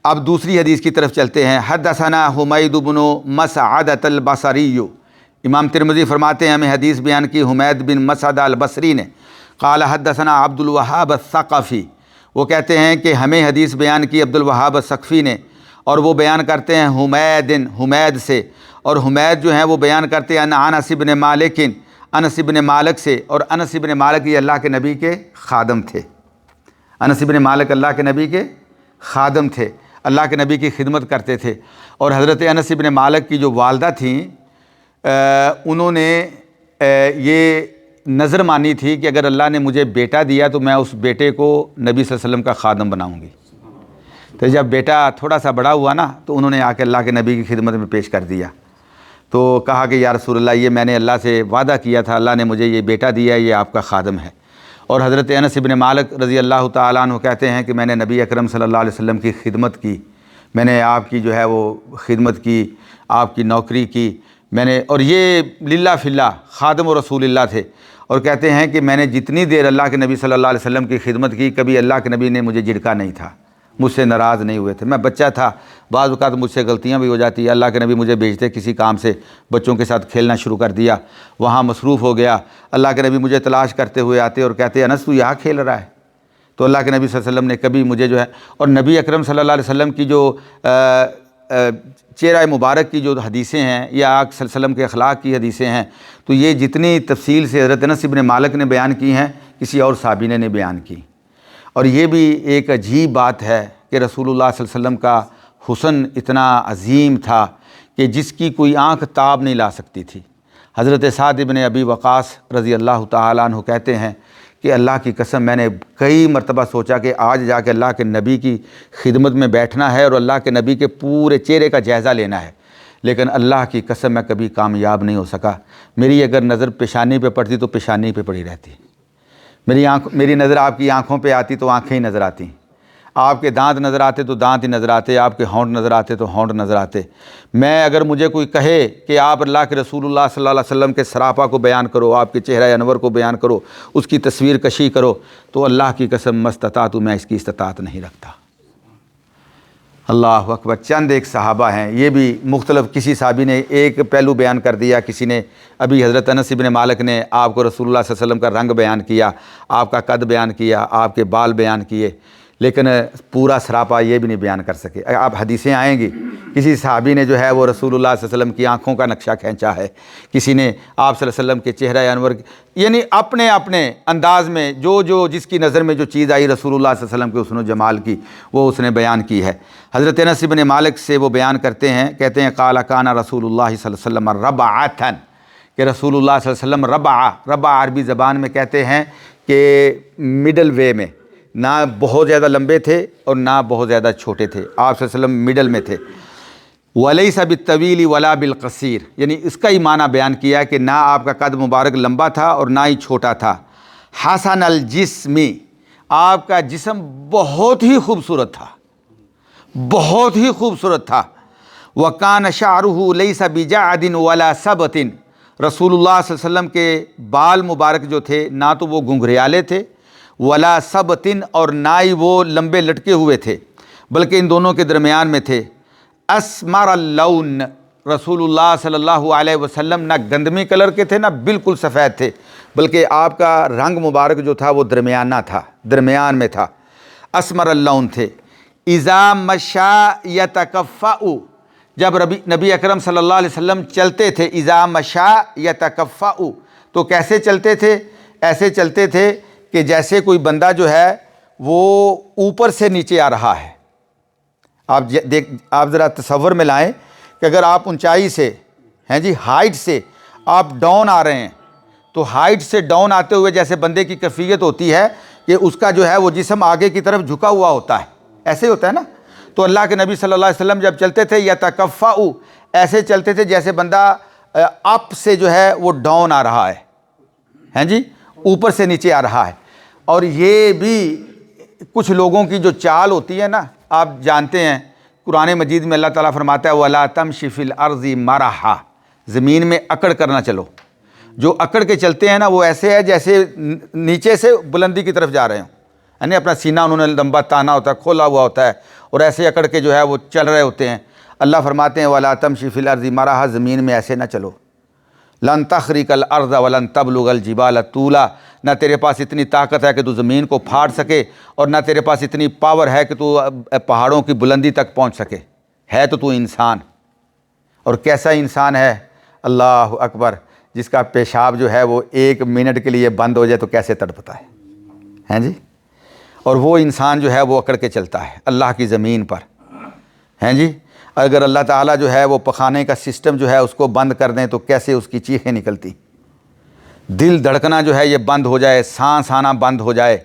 اب دوسری حدیث کی طرف چلتے ہیں۔ حدثنا حمید بن مسعدۃ البصری، امام ترمذی فرماتے ہیں ہمیں حدیث بیان کی حمید بن مسعدہ البصری نے۔ قال حدثنا عبد الوہاب الثقفی، وہ کہتے ہیں کہ ہمیں حدیث بیان کی عبد الوہاب الثقفی نے، اور وہ بیان کرتے ہیں حمید سے، اور حمید جو ہیں وہ بیان کرتے ہیں انس بن مالک، انس بن مالک سے، اور انس بن مالک یہ اللہ کے نبی کے خادم تھے۔ انس بن مالک اللہ کے نبی کے خادم تھے، اللہ کے نبی کی خدمت کرتے تھے۔ اور حضرت انس بن مالک کی جو والدہ تھیں، انہوں نے یہ نظر مانی تھی کہ اگر اللہ نے مجھے بیٹا دیا تو میں اس بیٹے کو نبی صلی اللہ علیہ وسلم کا خادم بناؤں گی۔ تو جب بیٹا تھوڑا سا بڑا ہوا نا تو انہوں نے آ کے اللہ کے نبی کی خدمت میں پیش کر دیا، تو کہا کہ یا رسول اللہ، یہ میں نے اللہ سے وعدہ کیا تھا، اللہ نے مجھے یہ بیٹا دیا ہے، یہ آپ کا خادم ہے۔ اور حضرت انس بن مالک رضی اللہ تعالیٰ عنہ کہتے ہیں کہ میں نے نبی اکرم صلی اللہ علیہ وسلم کی خدمت کی، میں نے آپ کی جو ہے وہ خدمت کی، آپ کی نوکری کی میں نے، اور یہ للہ فی اللہ خادم و رسول اللہ تھے۔ اور کہتے ہیں کہ میں نے جتنی دیر اللہ کے نبی صلی اللہ علیہ وسلم کی خدمت کی، کبھی اللہ کے نبی نے مجھے جھڑکا نہیں تھا، مجھ سے ناراض نہیں ہوئے تھے۔ میں بچہ تھا، بعض اوقات مجھ سے غلطیاں بھی ہو جاتی، اللہ کے نبی مجھے بھیجتے کسی کام سے، بچوں کے ساتھ کھیلنا شروع کر دیا، وہاں مصروف ہو گیا، اللہ کے نبی مجھے تلاش کرتے ہوئے آتے اور کہتے انس تو یہاں کھیل رہا ہے؟ تو اللہ کے نبی صلی اللہ علیہ وسلم نے کبھی مجھے جو ہے، اور نبی اکرم صلی اللہ علیہ وسلم کی جو چہرہ مبارک کی جو حدیثیں ہیں یا آقا صلی اللہ علیہ وسلم کے اخلاق کی حدیثیں ہیں، تو یہ جتنی تفصیل سے حضرت انس بن مالک نے بیان کی ہیں، کسی اور صحابی نے بیان کی۔ اور یہ بھی ایک عجیب بات ہے کہ رسول اللہ صلی اللہ علیہ وسلم کا حسن اتنا عظیم تھا کہ جس کی کوئی آنکھ تاب نہیں لا سکتی تھی۔ حضرت سعد بن ابی وقاص رضی اللہ تعالیٰ عنہ کہتے ہیں کہ اللہ کی قسم میں نے کئی مرتبہ سوچا کہ آج جا کے اللہ کے نبی کی خدمت میں بیٹھنا ہے اور اللہ کے نبی کے پورے چہرے کا جائزہ لینا ہے، لیکن اللہ کی قسم میں کبھی کامیاب نہیں ہو سکا۔ میری اگر نظر پیشانی پہ پڑتی تو پیشانی پہ پڑی رہتی، میری نظر آپ کی آنکھوں پہ آتی تو آنکھیں ہی نظر آتی، آپ کے دانت نظر آتے تو دانت ہی نظر آتے، آپ کے ہونٹ نظر آتے تو ہونٹ نظر آتے۔ میں اگر مجھے کوئی کہے کہ آپ اللہ کے رسول اللہ صلی اللہ علیہ وسلم کے سراپا کو بیان کرو، آپ کے چہرہ انور کو بیان کرو، اس کی تصویر کشی کرو، تو اللہ کی قسم مستطاعت میں اس کی استطاعت نہیں رکھتا۔ اللہ اکبر۔ چند ایک صحابہ ہیں، یہ بھی مختلف، کسی صحابی نے ایک پہلو بیان کر دیا، کسی نے ابھی حضرت انس بن مالک نے آپ کو رسول اللہ صلی اللہ علیہ وسلم کا رنگ بیان کیا، آپ کا قد بیان کیا، آپ کے بال بیان کیے، لیکن پورا سراپا یہ بھی نہیں بیان کر سکے۔ اب حدیثیں آئیں گی، کسی صحابی نے جو ہے وہ رسول اللہ صلی اللہ علیہ وسلم کی آنکھوں کا نقشہ کھینچا ہے، کسی نے آپ صلی اللہ علیہ وسلم کے چہرہ انور، یعنی اپنے اپنے انداز میں جو جس کی نظر میں جو چیز آئی رسول اللہ صلی اللہ علیہ وسلم کے حسن و جمال کی، وہ اس نے بیان کی ہے۔ حضرت انس بن مالک سے وہ بیان کرتے ہیں، کہتے ہیں قال کان رسول اللہ صلی اللہ علیہ وسلم ربعۃ، کہ رسول اللہ صلی اللہ علیہ وسلم ربع عربی زبان میں کہتے ہیں کہ مڈل وے میں، نہ بہت زیادہ لمبے تھے اور نہ بہت زیادہ چھوٹے تھے، آپ صلی اللہ علیہ وسلم مڈل میں تھے۔ وَلَيْسَ بِالطَّوِيلِ وَلَا بِالْقَصِيرِ، یعنی اس کا ہی معنی بیان کیا کہ نہ آپ کا قد مبارک لمبا تھا اور نہ ہی چھوٹا تھا۔ حسن الجسم، آپ کا جسم بہت ہی خوبصورت تھا، بہت ہی خوبصورت تھا۔ وَكَانَ شَعْرُهُ لَيْسَ بِجَعْدٍ وَلَا سَبْتٍ، رسول اللہ صلی اللہ علیہ وسلم کے بال مبارک جو تھے نہ تو وہ گھنگریالے تھے، ولا سبتن، اور نہ ہی وہ لمبے لٹکے ہوئے تھے، بلکہ ان دونوں کے درمیان میں تھے۔ اسمر اللون، رسول اللہ صلی اللہ علیہ وسلم نہ گندمی کلر کے تھے نہ بالکل سفید تھے، بلکہ آپ کا رنگ مبارک جو تھا وہ درمیانہ تھا، درمیان میں تھا، اسمر اللون تھے۔ اذا مشا یتکفأ، جب نبی اکرم صلی اللہ علیہ وسلم چلتے تھے، اذا مشا یتکفأ، تو کیسے چلتے تھے؟ ایسے چلتے تھے کہ جیسے کوئی بندہ جو ہے وہ اوپر سے نیچے آ رہا ہے۔ آپ ذرا تصور میں لائیں کہ اگر آپ اونچائی سے ہائٹ سے آپ ڈاؤن آ رہے ہیں، تو ہائٹ سے ڈاؤن آتے ہوئے جیسے بندے کی کیفیت ہوتی ہے کہ اس کا جو ہے وہ جسم آگے کی طرف جھکا ہوا ہوتا ہے، ایسے ہوتا ہے نا۔ تو اللہ کے نبی صلی اللہ علیہ وسلم جب چلتے تھے یتکفأ، ایسے چلتے تھے جیسے بندہ اپ سے جو ہے وہ ڈاؤن آ رہا ہے، اوپر سے نیچے آ رہا ہے۔ اور یہ بھی کچھ لوگوں کی جو چال ہوتی ہے نا، آپ جانتے ہیں قرآن مجید میں اللہ تعالیٰ فرماتا ہے وَلَا تَمْشِ فِي الْأَرْضِ مَرَحًا، زمین میں اکڑ کر نہ چلو۔ جو اکڑ کے چلتے ہیں نا وہ ایسے ہے جیسے نیچے سے بلندی کی طرف جا رہے ہوں، یعنی اپنا سینہ انہوں نے لمبا تانا ہوتا ہے، کھولا ہوا ہوتا ہے، اور ایسے اکڑ کے جو ہے وہ چل رہے ہوتے ہیں۔ اللہ فرماتے ہیں وَلَا تَمْشِ فِي الْأَرْضِ مَرَحًا، زمین میں ایسے نہ چلو۔ لَن تَخْرِقَ الْأَرْضَ وَلَن تَبْلُغَ الْجِبَالَ طُولًا، نہ تیرے پاس اتنی طاقت ہے کہ تو زمین کو پھاڑ سکے، اور نہ تیرے پاس اتنی پاور ہے کہ تو پہاڑوں کی بلندی تک پہنچ سکے۔ ہے تو انسان، اور کیسا انسان ہے، اللہ اکبر، جس کا پیشاب جو ہے وہ 1 منٹ کے لیے بند ہو جائے تو کیسے تڑپتا ہے جی۔ اور وہ انسان جو ہے وہ اکڑ کے چلتا ہے اللہ کی زمین پر، جی۔ اگر اللہ تعالیٰ جو ہے وہ پخانے کا سسٹم جو ہے اس کو بند کر دیں تو کیسے اس کی چیخیں نکلتی، دل دھڑکنا جو ہے یہ بند ہو جائے، سانس آنا بند ہو جائے،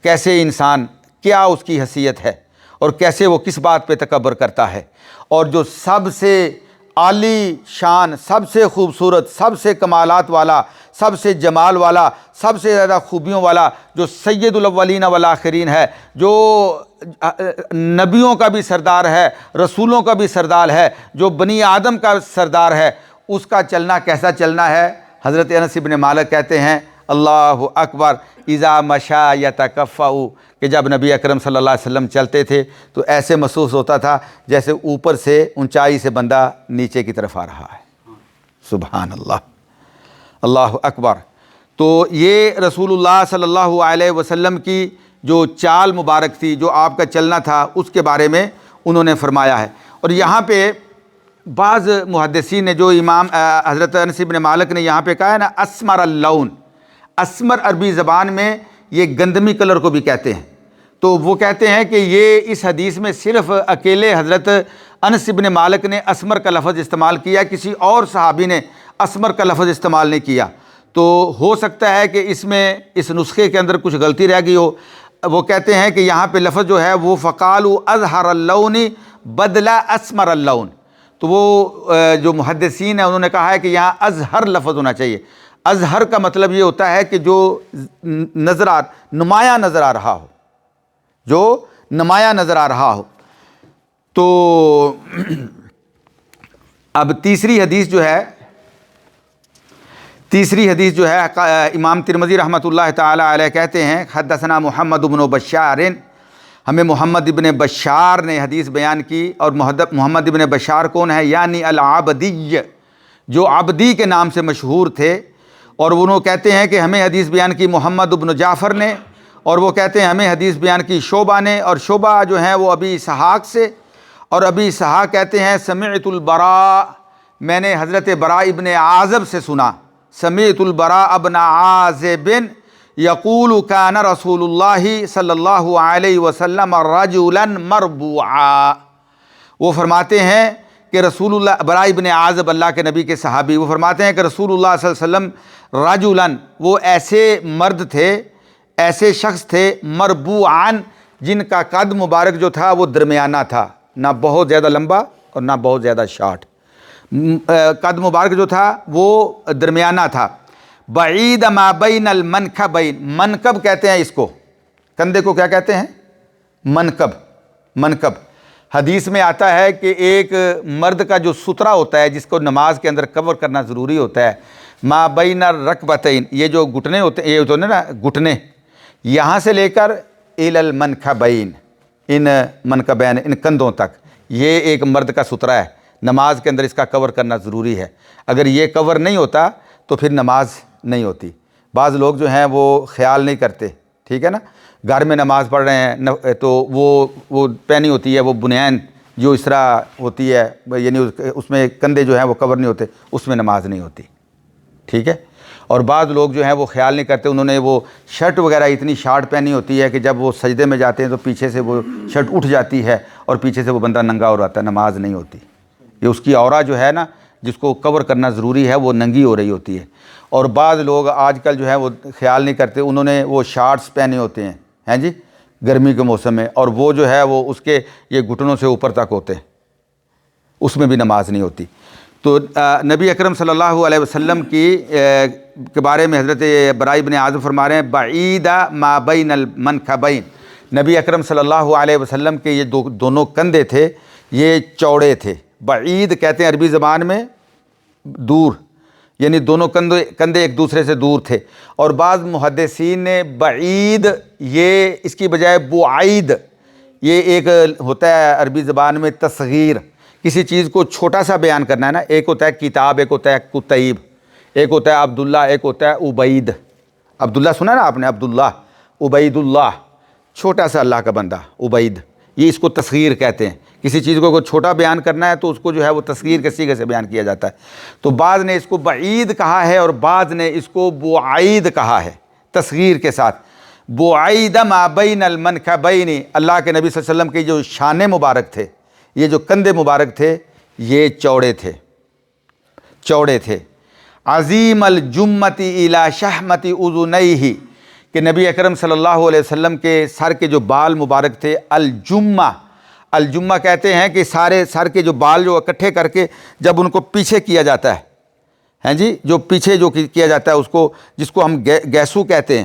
کیسے انسان، کیا اس کی حیثیت ہے، اور کیسے وہ کس بات پہ تکبر کرتا ہے۔ اور جو سب سے عالی شان، سب سے خوبصورت، سب سے کمالات والا، سب سے جمال والا، سب سے زیادہ خوبیوں والا، جو سید الاولین والآخرین ہے، جو نبیوں کا بھی سردار ہے، رسولوں کا بھی سردار ہے، جو بنی آدم کا سردار ہے، اس کا چلنا کیسا چلنا ہے۔ حضرت انس بن مالک کہتے ہیں اللہ اکبر، اذا مشا یتکفأ، کہ جب نبی اکرم صلی اللہ علیہ وسلم چلتے تھے تو ایسے محسوس ہوتا تھا جیسے اوپر سے اونچائی سے بندہ نیچے کی طرف آ رہا ہے۔ سبحان اللہ، اللہ اکبر۔ تو یہ رسول اللہ صلی اللہ علیہ وسلم کی جو چال مبارک تھی، جو آپ کا چلنا تھا، اس کے بارے میں انہوں نے فرمایا ہے۔ اور یہاں پہ بعض محدثین نے، جو امام حضرت انس بن مالک نے یہاں پہ کہا ہے نا اسمر اللون، اسمر عربی زبان میں یہ گندمی کلر کو بھی کہتے ہیں۔ تو وہ کہتے ہیں کہ یہ اس حدیث میں صرف اکیلے حضرت انس بن مالک نے اسمر کا لفظ استعمال کیا، کسی اور صحابی نے اسمر کا لفظ استعمال نہیں کیا۔ تو ہو سکتا ہے کہ اس میں اس نسخے کے اندر کچھ غلطی رہ گئی ہو۔ وہ کہتے ہیں کہ یہاں پہ لفظ جو ہے وہ فقالوا اظہر اللون بدل اسمر اللون، تو وہ جو محدثین ہیں انہوں نے کہا ہے کہ یہاں اظہر لفظ ہونا چاہیے۔ اظہر کا مطلب یہ ہوتا ہے کہ جو نمایاں نظر آ رہا ہو، جو نمایاں نظر آ رہا ہو۔ تو اب تیسری حدیث جو ہے امام ترمذی رحمۃ اللہ تعالی علیہ کہتے ہیں حدثنا محمد بن بشار، ہمیں محمد ابن بشار نے حدیث بیان کی۔ اور محمد ابن بشار کون ہے؟ یعنی العابدی، جو عبدی کے نام سے مشہور تھے۔ اور وہ کہتے ہیں کہ ہمیں حدیث بیان کی محمد ابن جعفر نے، اور وہ کہتے ہیں ہمیں حدیث بیان کی شعبہ نے، اور شعبہ جو ہیں وہ ابی اسحاق سے، اور ابی اسحاق کہتے ہیں سمعت البراء، میں نے حضرت براء ابن عازب سے سنا، سمعت البراء ابن عازب یقول کان رسول اللہ صلی اللہ علیہ وسلم رجلا مربوعا، وہ فرماتے ہیں کہ رسول اللہ، براء ابن عازب اللہ کے نبی کے صحابی، وہ فرماتے ہیں کہ رسول اللہ صلی اللہ علیہ وسلم رجلا، وہ ایسے مرد تھے، ایسے شخص تھے، مربوعان، جن کا قد مبارک جو تھا وہ درمیانہ تھا، نہ بہت زیادہ لمبا اور نہ بہت زیادہ شارٹ، قد مبارک جو تھا وہ درمیانہ تھا۔ بعید ما بین المنکبین، منکب کہتے ہیں اس کو، کندھے کو کیا کہتے ہیں؟ منکب، منکب۔ حدیث میں آتا ہے کہ ایک مرد کا جو سترہ ہوتا ہے جس کو نماز کے اندر کور کرنا ضروری ہوتا ہے، ما بین الرکبتین، یہ جو گھٹنے ہوتے ہیں، یہ ہوتے ہیں نا گھٹنے، یہاں سے لے کر الی المنکبین، ان منکبین، ان کندھوں تک، یہ ایک مرد کا سترہ ہے، نماز کے اندر اس کا کور کرنا ضروری ہے۔ اگر یہ کور نہیں ہوتا تو پھر نماز نہیں ہوتی۔ بعض لوگ جو ہیں وہ خیال نہیں کرتے، ٹھیک ہے نا، گھر میں نماز پڑھ رہے ہیں تو وہ پہنی ہوتی ہے وہ بنیان جو اس طرح ہوتی ہے، یعنی اس میں کندھے جو ہیں وہ کور نہیں ہوتے، اس میں نماز نہیں ہوتی، ٹھیک ہے۔ اور بعض لوگ جو ہیں وہ خیال نہیں کرتے، انہوں نے وہ شرٹ وغیرہ اتنی شارٹ پہنی ہوتی ہے کہ جب وہ سجدے میں جاتے ہیں تو پیچھے سے وہ شرٹ اٹھ جاتی ہے اور پیچھے سے وہ بندہ ننگا ہو رہتا ہے، نماز نہیں ہوتی۔ یہ اس کی عورت جو ہے نا جس کو کور کرنا ضروری ہے وہ ننگی ہو رہی ہوتی ہے۔ اور بعض لوگ آج کل جو ہے وہ خیال نہیں کرتے، انہوں نے وہ شارٹس پہنے ہوتے ہیں جی گرمی کے موسم میں، اور وہ جو ہے وہ اس کے یہ گھٹنوں سے اوپر تک ہوتے ہیں، اس میں بھی نماز نہیں ہوتی۔ تو نبی اکرم صلی اللہ علیہ وسلم کے بارے میں حضرت براء بن عازب فرما رہے ہیں بعید ما بین المنکبین، نبی اکرم صلی اللہ علیہ وسلم کے یہ دونوں کندھے تھے یہ چوڑے تھے۔ بعید کہتے ہیں عربی زبان میں دور، یعنی دونوں کندھے ایک دوسرے سے دور تھے۔ اور بعض محدثین نے بعید یہ اس کی بجائے بعید، یہ ایک ہوتا ہے عربی زبان میں تصغیر، کسی چیز کو چھوٹا سا بیان کرنا ہے نا، ایک ہوتا ہے کتاب، ایک ہوتا ہے کتیب، ایک ہوتا ہے عبداللہ، ایک ہوتا ہے عبید۔ عبداللہ سنا نا آپ نے، عبداللہ، عبید اللہ، چھوٹا سا اللہ کا بندہ عبید، یہ اس کو تصغیر کہتے ہیں۔ کسی چیز کو کوئی چھوٹا بیان کرنا ہے تو اس کو جو ہے وہ تصغیر کے صیغے سے بیان کیا جاتا ہے۔ تو بعض نے اس کو بعید کہا ہے اور بعض نے اس کو بعید کہا ہے تصغیر کے ساتھ۔ بعید ما بین المنکبین، اللہ کے نبی صلی اللہ علیہ وسلم کے جو شانے مبارک تھے، یہ جو کندھے مبارک تھے یہ چوڑے تھے۔ عظیم الجمۃ الی شحمۃ اذنیہ، کہ نبی اکرم صلی اللہ علیہ وسلم کے سر کے جو بال مبارک تھے، الجمہ کہتے ہیں کہ سارے سر کے جو بال جو اکٹھے کر کے جب ان کو پیچھے کیا جاتا ہے جی، جو پیچھے جو کیا جاتا ہے اس کو، جس کو ہم گیسو کہتے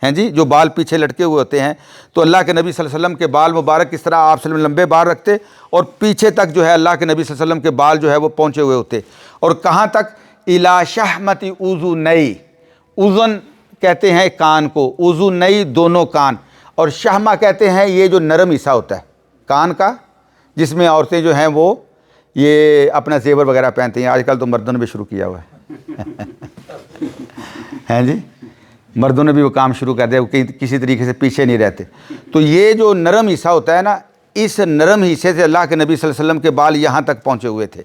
ہیں جی، جو بال پیچھے لٹکے ہوئے ہوتے ہیں، تو اللہ کے نبی صلی اللہ علیہ وسلم کے بال مبارک اس طرح آپ صلی اللہ علیہ وسلم لمبے بال رکھتے اور پیچھے تک جو ہے اللہ کے نبی صلی اللہ علیہ وسلم کے بال جو ہے وہ پہنچے ہوئے ہوتے، اور کہاں تک، الی شحمۃ اذنی، اذن کہتے ہیں کان کو، اذنی دونوں کان، اور شحمہ کہتے ہیں یہ جو نرم حصہ ہوتا ہے کان کا، جس میں عورتیں جو ہیں وہ یہ اپنا زیور وغیرہ پہنتی ہیں۔ آج کل تو مردوں نے بھی شروع کیا ہوا ہے جی، مردوں نے بھی وہ کام شروع کر دیا، کسی طریقے سے پیچھے نہیں رہتے۔ تو یہ جو نرم حصہ ہوتا ہے نا، اس نرم حصے سے اللہ کے نبی صلی اللہ علیہ وسلم کے بال یہاں تک پہنچے ہوئے تھے۔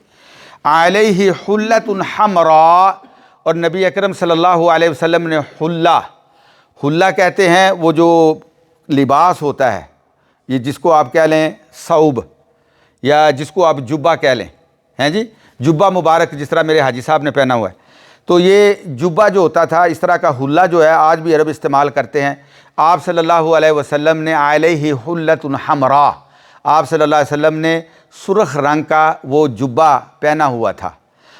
علیہ حلۃ حمراء، اور نبی اکرم صلی اللہ علیہ وسلم نے حلہ کہتے ہیں وہ جو لباس ہوتا ہے، یہ جس کو آپ کہہ لیں ثوب، یا جس کو آپ جبہ کہہ لیں جی، جبہ مبارک جس طرح میرے حاجی صاحب نے پہنا ہوا ہے، تو یہ جبہ جو ہوتا تھا اس طرح کا حلہ جو ہے آج بھی عرب استعمال کرتے ہیں۔ آپ صلی اللہ علیہ وسلم نے علیہ حلۃ حمراء، آپ صلی اللہ علیہ وسلم نے سرخ رنگ کا وہ جبہ پہنا ہوا تھا۔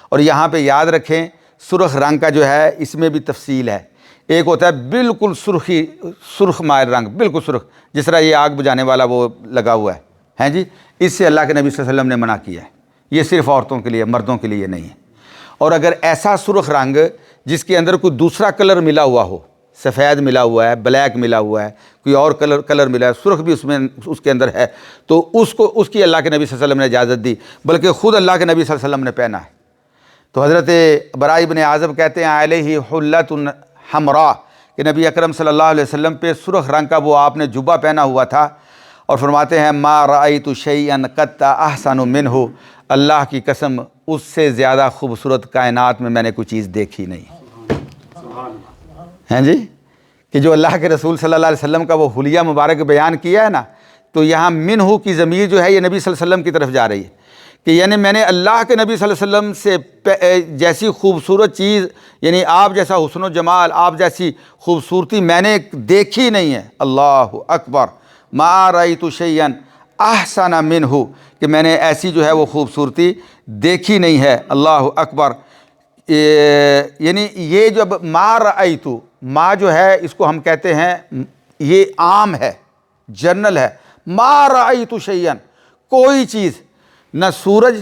اور یہاں پہ یاد رکھیں سرخ رنگ کا جو ہے اس میں بھی تفصیل ہے، ایک ہوتا ہے بالکل سرخ مائل رنگ، بالکل سرخ، جس طرح یہ آگ بجھانے والا وہ لگا ہوا ہے جی، اس سے اللہ کے نبی صلی اللہ علیہ وسلم نے منع کیا ہے، یہ صرف عورتوں کے لیے، مردوں کے لیے نہیں ہے۔ اور اگر ایسا سرخ رنگ جس کے اندر کوئی دوسرا کلر ملا ہوا ہو، سفید ملا ہوا ہے، بلیک ملا ہوا ہے، کوئی اور کلر ملا ہے، سرخ بھی اس کے اندر ہے، تو اس کی اللہ کے نبی صلی اللہ علیہ وسلم نے اجازت دی، بلکہ خود اللہ کے نبی صلی اللہ علیہ وسلم نے پہنا ہے۔ تو حضرت براء بن عازب کہتے ہیں علیہ حلۃ حمراء، کہ نبی اکرم صلی اللہ علیہ وسلم پہ سرخ رنگ کا وہ آپ نے جبہ پہنا ہوا تھا، اور فرماتے ہیں ما رأیت شیئا قط احسن منہ، اللہ کی قسم اس سے زیادہ خوبصورت کائنات میں نے کوئی چیز دیکھی نہیں ہیں جی، کہ جو اللہ کے رسول صلی اللہ علیہ وسلم کا وہ حلیہ مبارک بیان کیا ہے نا، تو یہاں منہ کی ضمیر جو ہے یہ نبی صلی اللہ علیہ وسلم کی طرف جا رہی ہے، کہ یعنی میں نے اللہ کے نبی صلی اللہ علیہ وسلم سے جیسی خوبصورت چیز، یعنی آپ جیسا حسن و جمال، آپ جیسی خوبصورتی میں نے دیکھی نہیں ہے۔ اللہ اکبر، ما رأیت شیئا احسن منہ، کہ میں نے ایسی جو ہے وہ خوبصورتی دیکھی نہیں ہے۔ اللہ اکبر، یعنی یہ جب ما رأیت، ما جو ہے اس کو ہم کہتے ہیں یہ عام ہے، جنرل ہے، ما رأیت شیئا، کوئی چیز، نہ سورج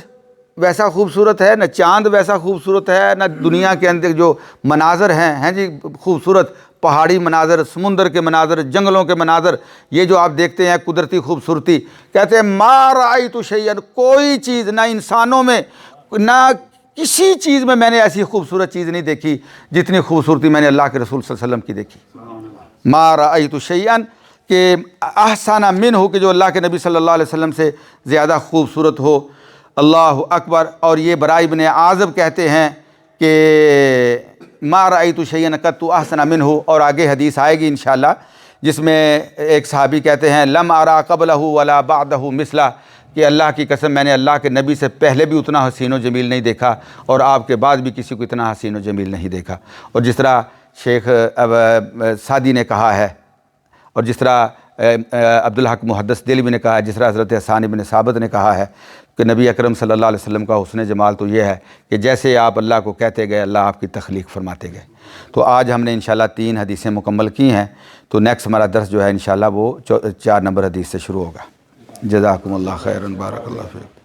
ویسا خوبصورت ہے، نہ چاند ویسا خوبصورت ہے، نہ دنیا کے اندر جو مناظر ہیں جی خوبصورت، پہاڑی مناظر، سمندر کے مناظر، جنگلوں کے مناظر، یہ جو آپ دیکھتے ہیں قدرتی خوبصورتی، کہتے ہیں ما رأیت شیئا، کوئی چیز، نہ انسانوں میں نہ کسی چیز میں نے ایسی خوبصورت چیز نہیں دیکھی جتنی خوبصورتی میں نے اللہ کے رسول صلی اللہ علیہ وسلم کی دیکھی۔ ما رأیت شیئا، کہ احسن منہ، کہ جو اللہ کے نبی صلی اللہ علیہ وسلم سے زیادہ خوبصورت ہو۔ اللہ اکبر۔ اور یہ براء ابن عازب کہتے ہیں کہ ما رأیت شیئا قط احسن منہ، اور آگے حدیث آئے گی انشاءاللہ جس میں ایک صحابی کہتے ہیں لم ارى قبلہ ولا بعدہ مثلہ، کہ اللہ کی قسم میں نے اللہ کے نبی سے پہلے بھی اتنا حسین و جمیل نہیں دیکھا، اور آپ کے بعد بھی کسی کو اتنا حسین و جمیل نہیں دیکھا۔ اور جس طرح شیخ سعدی نے کہا ہے، اور جس طرح عبدالحق محدث دہلوی نے کہا ہے، جس طرح حضرت حسان بن ثابت نے کہا ہے کہ نبی اکرم صلی اللہ علیہ وسلم کا حسن جمال تو یہ ہے کہ جیسے آپ اللہ کو کہتے گئے اللہ آپ کی تخلیق فرماتے گئے۔ تو آج ہم نے انشاءاللہ 3 حدیثیں مکمل کی ہیں، تو نیکسٹ ہمارا درس جو ہے انشاءاللہ وہ 4 نمبر حدیث سے شروع ہوگا۔ جزاکم اللہ خیرا، بارک اللہ فیک۔